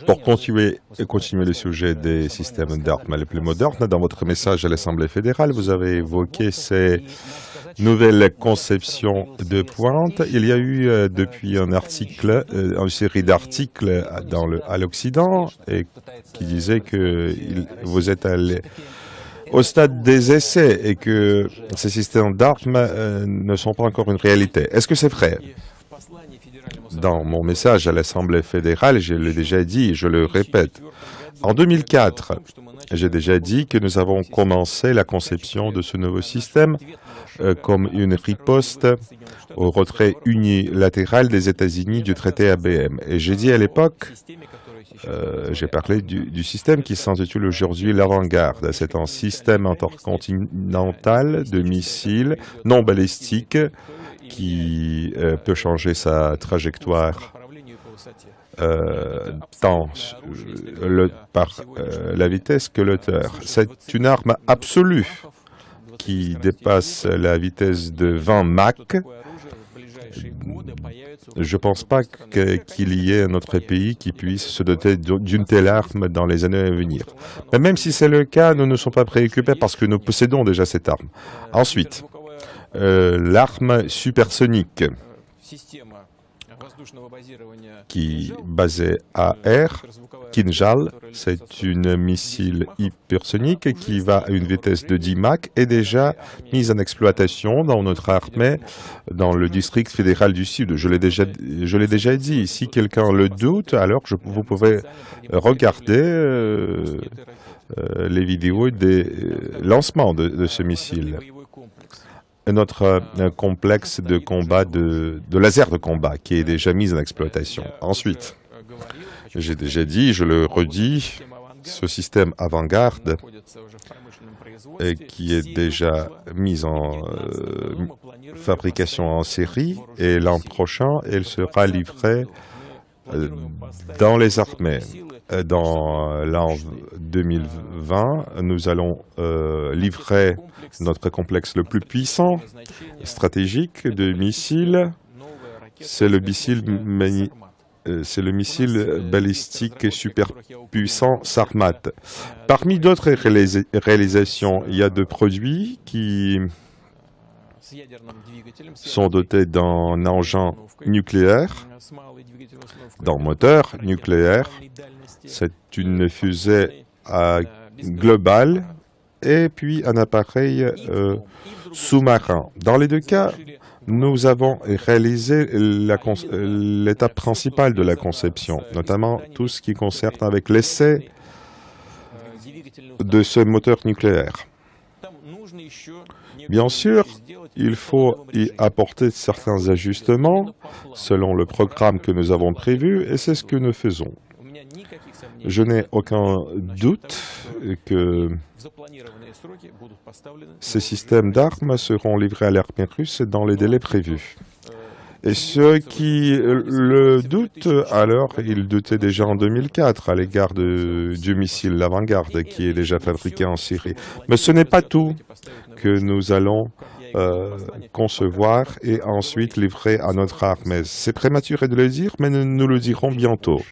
Pour continuer le sujet des systèmes d'armes les plus modernes, dans votre message à l'Assemblée fédérale, vous avez évoqué ces nouvelles conceptions de pointe. Il y a eu depuis un article, une série d'articles à l'Occident qui disait que vous êtes allé au stade des essais et que ces systèmes d'armes ne sont pas encore une réalité. Est-ce que c'est vrai? Dans mon message à l'Assemblée fédérale, je l'ai déjà dit et je le répète. En 2004, j'ai déjà dit que nous avons commencé la conception de ce nouveau système comme une riposte au retrait unilatéral des États-Unis du traité ABM. Et j'ai dit à l'époque, j'ai parlé du système qui s'intitule aujourd'hui l'Avant-Garde. C'est un système intercontinental de missiles non balistiques qui peut changer sa trajectoire tant par la vitesse que l'auteur. C'est une arme absolue qui dépasse la vitesse de 20 Mach. Je ne pense pas qu'il y ait un autre pays qui puisse se doter d'une telle arme dans les années à venir. Mais même si c'est le cas, nous ne sommes pas préoccupés parce que nous possédons déjà cette arme. Ensuite, l'arme supersonique qui est basée à air, Kinjal, c'est une missile hypersonique qui va à une vitesse de 10 Mach, est déjà mise en exploitation dans notre armée dans le district fédéral du Sud. Je l'ai déjà dit. Si quelqu'un le doute, alors vous pouvez regarder les vidéos des lancements de ce missile. Notre complexe de combat, de laser de combat, qui est déjà mis en exploitation. Ensuite, j'ai déjà dit, je le redis, ce système avant-garde qui est déjà mis en fabrication en série, et l'an prochain, elle sera livrée dans les armées. Dans l'an 2020, nous allons livrer notre complexe le plus puissant, stratégique de missiles. C'est le missile balistique super puissant Sarmat. Parmi d'autres réalisations, il y a deux produits qui sont dotés d'un engin nucléaire, d'un moteur nucléaire. C'est une fusée globale et puis un appareil sous-marin. Dans les deux cas, nous avons réalisé l'étape principale de la conception, notamment tout ce qui concerne avec l'essai de ce moteur nucléaire. Bien sûr, il faut y apporter certains ajustements selon le programme que nous avons prévu, et c'est ce que nous faisons. Je n'ai aucun doute que ces systèmes d'armes seront livrés à l'armée russe dans les délais prévus. Et ceux qui le doutent, alors, ils doutaient déjà en 2004 à l'égard du missile l'Avant-Garde qui est déjà fabriqué en Syrie. Mais ce n'est pas tout que nous allons concevoir et ensuite livrer à notre armée. C'est prématuré de le dire, mais nous le dirons bientôt.